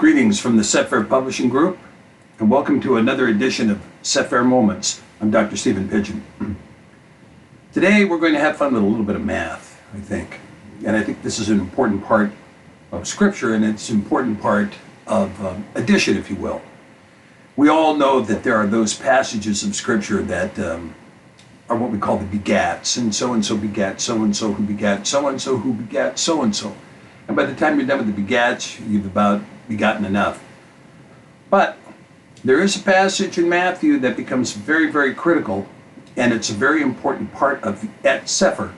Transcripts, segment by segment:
Greetings from the Cepher Publishing Group, and welcome to another edition of Cepher Moments. I'm Dr. Stephen Pidgeon. Today we're going to have fun with a little bit of math, I think. And I think this is an important part of Scripture, and it's an important part of addition, if you will. We all know that there are those passages of Scripture that are what we call the begats, and so begat so-and-so who begat so-and-so who begat so-and-so. And by the time you're done with the begats, you've about begotten enough. But there is a passage in Matthew that becomes very, very critical, and it's a very important part of the Cepher,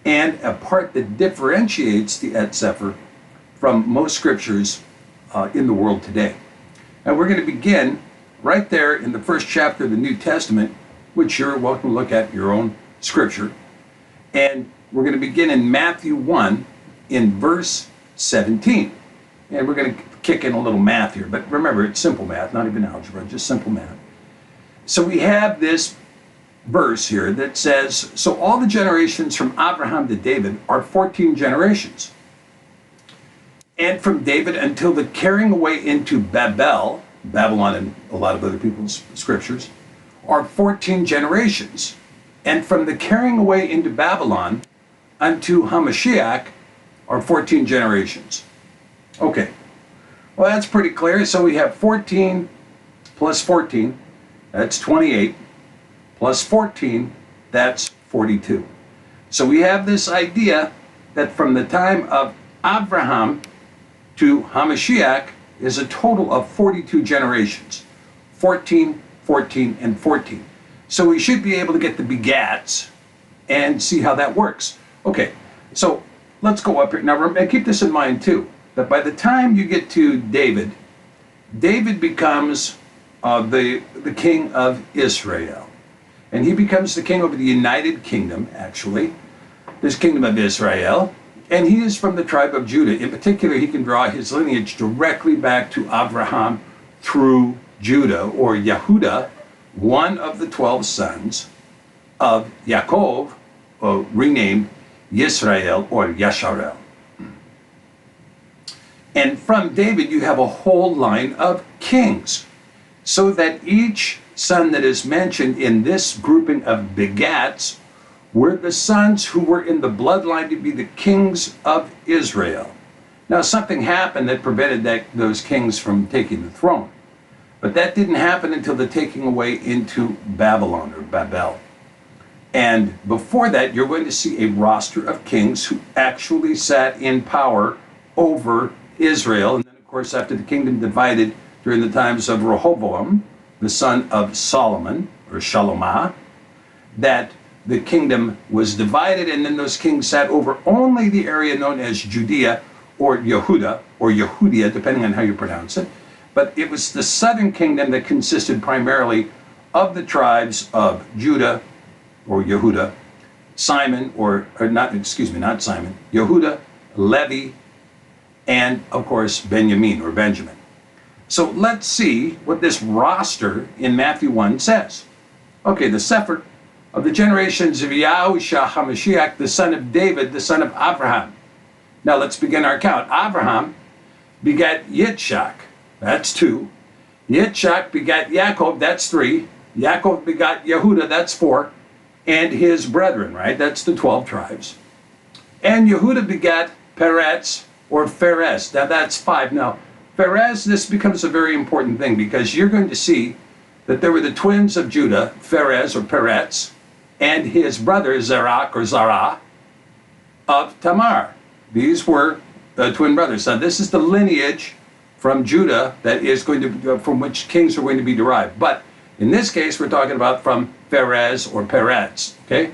and a part that differentiates the Cepher from most scriptures in the world today. And we're going to begin right there in the first chapter of the New Testament, which you're welcome to look at your own scripture. And we're going to begin in Matthew 1 in verse 17. And we're going to kick in a little math here, but remember, it's simple math, not even algebra, just simple math. So we have this verse here that says, so all the generations from Abraham to David are 14 generations. And from David until the carrying away into Babylon and a lot of other people's scriptures, are 14 generations. And from the carrying away into Babylon unto HaMashiach are 14 generations. Okay. Well, that's pretty clear. So we have 14 plus 14, that's 28, plus 14, that's 42. So we have this idea that from the time of Abraham to HaMashiach is a total of 42 generations, 14, 14, and 14. So we should be able to get the begats and see how that works. Okay, so let's go up here. Now, keep this in mind too, that by the time you get to David, David becomes the king of Israel. And he becomes the king over the United Kingdom, actually, this kingdom of Israel. And he is from the tribe of Judah. In particular, he can draw his lineage directly back to Abraham through Judah, or Yehuda, one of the 12 sons of Yaakov, renamed Yisrael or Yasharel. And from David, you have a whole line of kings, so that each son that is mentioned in this grouping of begats were the sons who were in the bloodline to be the kings of Israel. Now, something happened that prevented those kings from taking the throne. But that didn't happen until the taking away into Babylon or Babel. And before that, you're going to see a roster of kings who actually sat in power over Israel. And then, of course, after the kingdom divided during the times of Rehoboam, the son of Solomon, or Shalomah, that the kingdom was divided, and then those kings sat over only the area known as Judea, or Yehuda, or Yehudia, depending on how you pronounce it. But it was the southern kingdom that consisted primarily of the tribes of Judah, or Yehuda, not Simon, Yehuda, Levi, and of course Benjamin, or Benjamin. So let's see what this roster in Matthew 1 says. Okay, the Cepher of the generations of Yahusha HaMashiach, the son of David, the son of Abraham. Now let's begin our count. Abraham begat Yitzchak, that's 2. Yitzchak begat Yaakov, that's 3. Yaakov begat Yehuda, that's 4. And his brethren, right? That's the 12 tribes. And Yehuda begat Peretz, or Pharez. Now that's 5. Now, Pharez, this becomes a very important thing, because you're going to see that there were the twins of Judah, Pharez or Peretz, and his brother Zerach or Zara of Tamar. These were the twin brothers. Now this is the lineage from Judah that is going to, from which kings are going to be derived. But in this case, we're talking about from Pharez or Peretz, okay?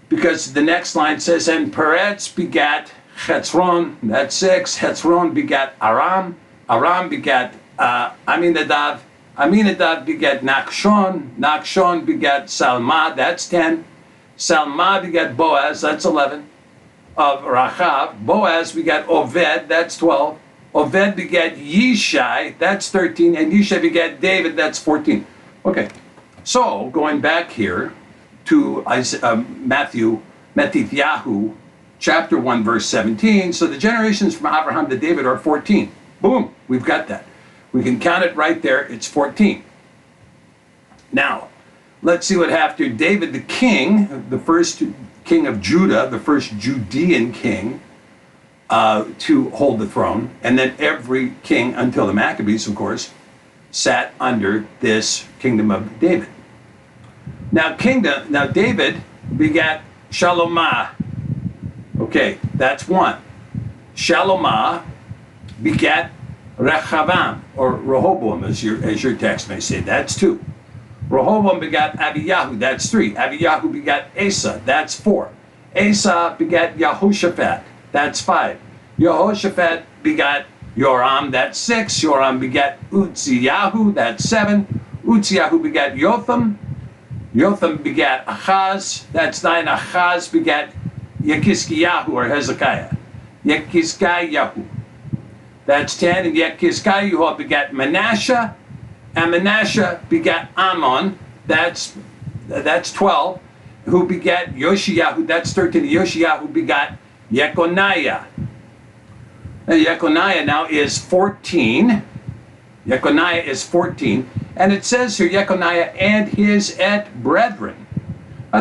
Because the next line says, and Peretz begat Hetzron, that's 6. Hetzron begat Aram. Aram begat Aminadab. Aminadab begat Nachshon. Nachshon begat Salma, that's 10. Salma begat Boaz, that's 11. Of Rachav. Boaz begat Oved, that's 12. Oved begat Yishai, that's 13. And Yishai begat David, that's 14. Okay, so going back here to Mattithyahu, chapter 1, verse 17. So the generations from Abraham to David are 14. Boom, we've got that. We can count it right there, it's 14. Now, let's see what happened. David the king, the first king of Judah, the first Judean king to hold the throne, and then every king until the Maccabees, of course, sat under this kingdom of David. Now David begat Shalomah. Okay, that's one. Shalomah begat Rehavam, or Rehoboam, as your text may say. That's two. Rehoboam begat Abiyahu. That's three. Abiyahu begat Asa. That's four. Asa begat Yahushaphat. That's five. Yehoshaphat begat Yoram. That's six. Yoram begat Uzziyahu. That's seven. Uzziyahu begat Jotham. Jotham begat Achaz. That's nine. Achaz begat Yechizkiyahu, or Hezekiah. Yechizkiyahu. That's 10. And Yechizkiyahu begat Manasseh. And Manasseh begat Ammon. That's 12. Who begat Yoshiyahu. That's 13. Yoshiyahu begat Yekoniah. And Yekoniah now is 14. Yekoniah is 14. And it says here, Yekoniah and his brethren.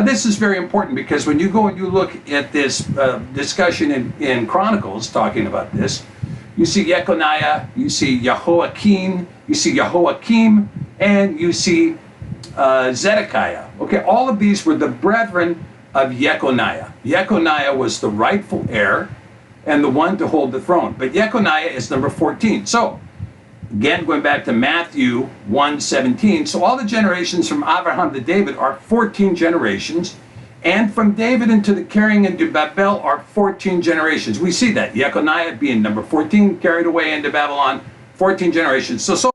This is very important, because when you go and you look at this discussion in Chronicles talking about this, you see Yekoniah, you see Jehoiakim, you see Jehoiakim, and you see Zedekiah. Okay, all of these were the brethren of Yekoniah. Yekoniah was the rightful heir and the one to hold the throne. But Yekoniah is number 14. So, again, going back to Matthew 1:17, so all the generations from Abraham to David are 14 generations, and from David into the carrying into Babel are 14 generations. We see that, Yekoniah being number 14, carried away into Babylon, 14 generations. So far,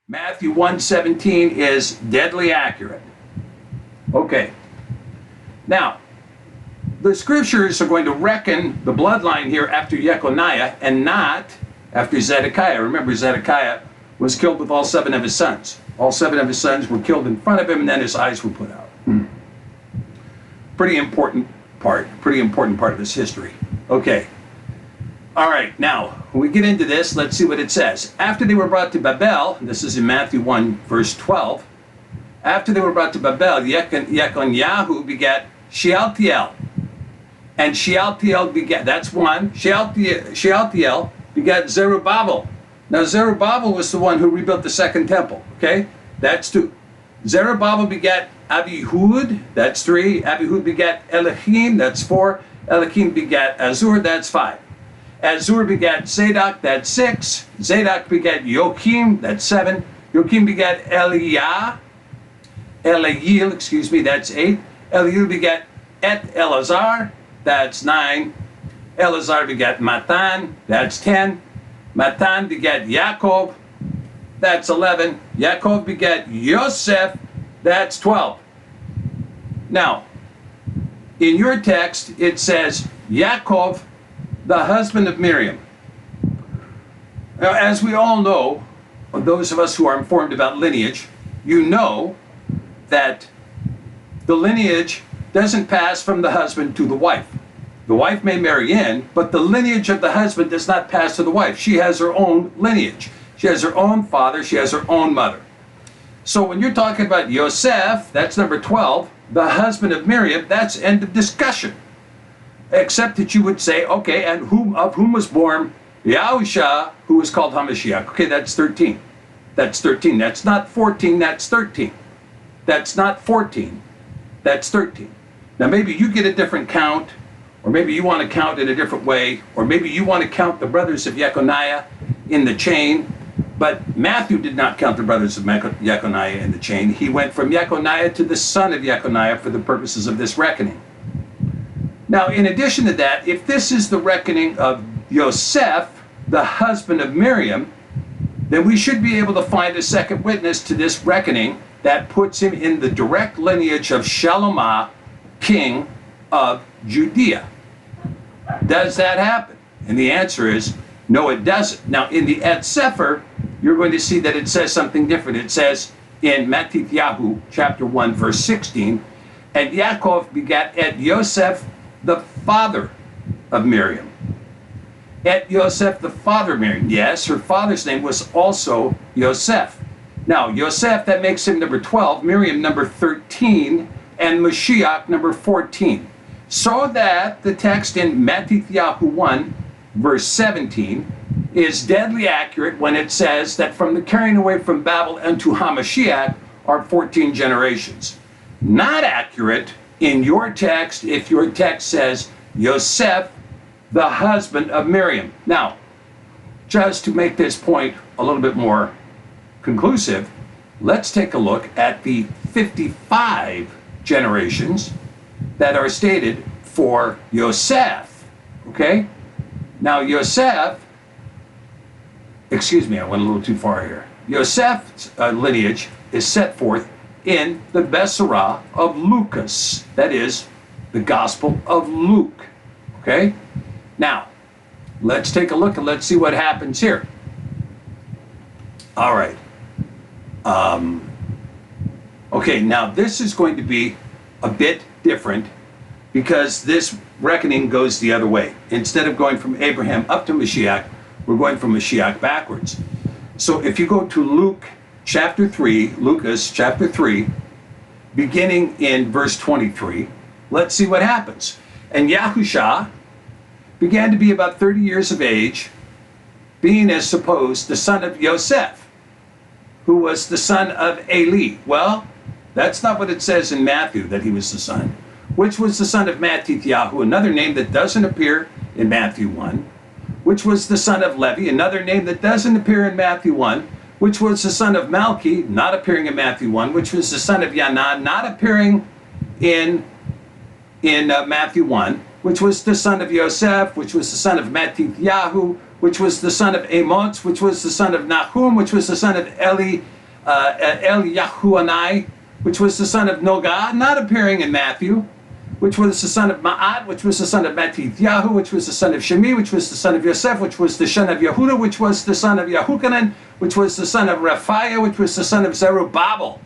Matthew 1:17 is deadly accurate. Okay. Now, the scriptures are going to reckon the bloodline here after Yekoniah and not after Zedekiah. Remember, Zedekiah was killed with all 7 of his sons. All 7 of his sons were killed in front of him, and then his eyes were put out. Pretty important part of this history. Okay. All right, now, when we get into this, let's see what it says. After they were brought to Babel, this is in Matthew 1, verse 12. After they were brought to Babel, Yekoniah begat Shealtiel. And Shealtiel begat, that's one. Shealtiel begat Zerubbabel. Now Zerubbabel was the one who rebuilt the second temple, okay? That's 2. Zerubbabel begat Abihud, that's 3. Abihud begat Eliakim, that's 4. Eliakim begat Azur, that's 5. Azur begat Zadok, that's 6. Zadok begat Joachim, that's 7. Joachim begat Eliel, that's 8. Eliel begat Eleazar, that's 9. Eleazar begat Matan, that's 10. Matan begat Yaakov, that's 11. Yaakov begat Yosef, that's 12. Now, in your text, it says Yaakov, the husband of Miriam. Now, as we all know, those of us who are informed about lineage, you know that the lineage doesn't pass from the husband to the wife. The wife may marry in, but the lineage of the husband does not pass to the wife. She has her own lineage. She has her own father. She has her own mother. So when you're talking about Yosef, that's number 12, the husband of Miriam, that's end of discussion. Except that you would say, okay, and of whom was born Yahusha, who was called HaMashiach. Okay, that's 13. That's 13. That's not 14, that's 13. That's not 14, that's 13. Now maybe you get a different count, or maybe you want to count in a different way, or maybe you want to count the brothers of Yekoniah in the chain, but Matthew did not count the brothers of Yekoniah in the chain. He went from Yekoniah to the son of Yekoniah for the purposes of this reckoning. Now, in addition to that, if this is the reckoning of Yosef, the husband of Miriam, then we should be able to find a second witness to this reckoning that puts him in the direct lineage of Shalomah, king of Judea. Does that happen? And the answer is, no, it doesn't. Now, in the Cepher, you're going to see that it says something different. It says in Mattithyahu, chapter 1, verse 16, and Yaakov begat Yosef, the father of Miriam. et Yosef, the father of Miriam. Yes, her father's name was also Yosef. Now, Yosef, that makes him number 12, Miriam number 13, and Mashiach number 14. So that the text in Mattithyahu 1, verse 17, is deadly accurate when it says that from the carrying away from Babel unto HaMashiach are 14 generations. Not accurate in your text if your text says Yosef, the husband of Miriam. Now, just to make this point a little bit more conclusive, let's take a look at the 55 generations that are stated for Yosef. Okay? Now, Yosef, excuse me, I went a little too far here. Yosef's lineage is set forth in the Besorah of Lucas. That is, the Gospel of Luke. Okay? Now, let's take a look and let's see what happens here. All right. Okay, now this is going to be a bit different because this reckoning goes the other way. Instead of going from Abraham up to Mashiach, we're going from Mashiach backwards. So if you go to Luke chapter 3, Lucas chapter 3, beginning in verse 23, let's see what happens. And Yahusha began to be about 30 years of age, being as supposed the son of Yosef, who was the son of Eli. Well, that's not what it says in Matthew, that he was the son. Which was the son of Mattithyahu, another name that doesn't appear in Matthew 1. Which was the son of Levi, another name that doesn't appear in Matthew 1. Which was the son of Malchi, not appearing in Matthew 1. Which was the son of Yanan, not appearing in Matthew 1. Which was the son of Yosef, which was the son of Mattithyahu, which was the son of Amos, which was the son of Nahum, which was the son of Eliyahuanai, which was the son of Nogah, not appearing in Matthew, which was the son of Ma'at, which was the son of Mattithyahu, which was the son of Shemi, which was the son of Yosef, which was the son of Yehuda, which was the son of Yahukanan, which was the son of Raphiah, which was the son of Zerubbabel,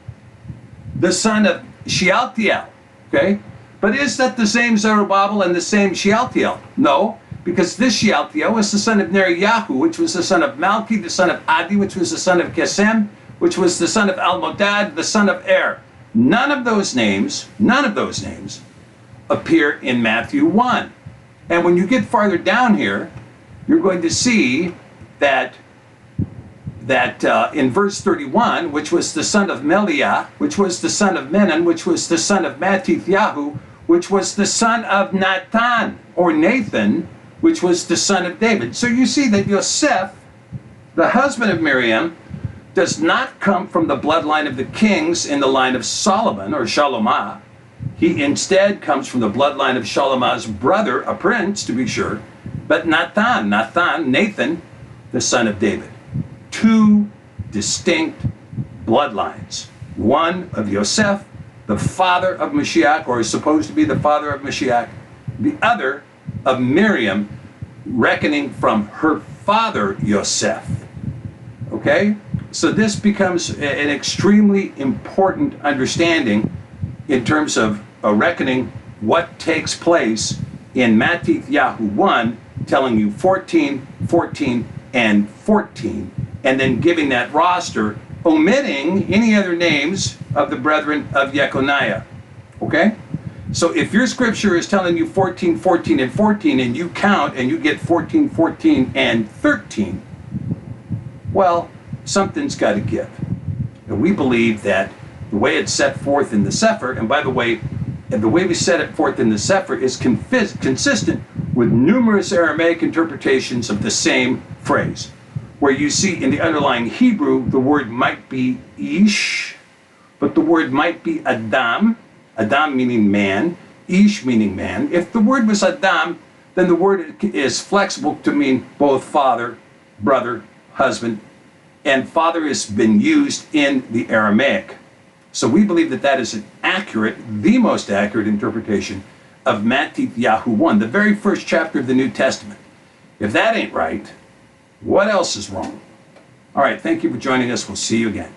the son of Shealtiel. Okay? But is that the same Zerubbabel and the same Shealtiel? No, because this Shealtiel was the son of Neriyahu, which was the son of Malchi, the son of Adi, which was the son of Kesem, which was the son of Almodad, the son of Er. None of those names appear in Matthew 1. And when you get farther down here, you're going to see that in verse 31, which was the son of Meliah, which was the son of Menon, which was the son of Mattithyahu, which was the son of Nathan, or Nathan, which was the son of David. So you see that Yosef, the husband of Miriam, does not come from the bloodline of the kings in the line of Solomon, or Shalomah. He instead comes from the bloodline of Shalomah's brother, a prince, to be sure, but Nathan, the son of David. Two distinct bloodlines. One of Yosef, the father of Mashiach, or is supposed to be the father of Mashiach. The other of Miriam, reckoning from her father Yosef. Okay? So this becomes an extremely important understanding in terms of reckoning what takes place in Mattithyahu 1, telling you 14, 14, and 14, and then giving that roster, omitting any other names of the brethren of Yekoniah. Okay? So if your scripture is telling you 14, 14, and 14, and you count and you get 14, 14, and 13, well, something's got to give. And we believe that the way it's set forth in the Cepher, and by the way we set it forth in the Cepher is consistent with numerous Aramaic interpretations of the same phrase, where you see in the underlying Hebrew the word might be Ish, but the word might be Adam, Adam meaning man, Ish meaning man. If the word was Adam, then the word is flexible to mean both father, brother, husband, and father has been used in the Aramaic. So we believe that that is an accurate, the most accurate interpretation of Mattithyahu 1, the very first chapter of the New Testament. If that ain't right, what else is wrong? All right, thank you for joining us. We'll see you again.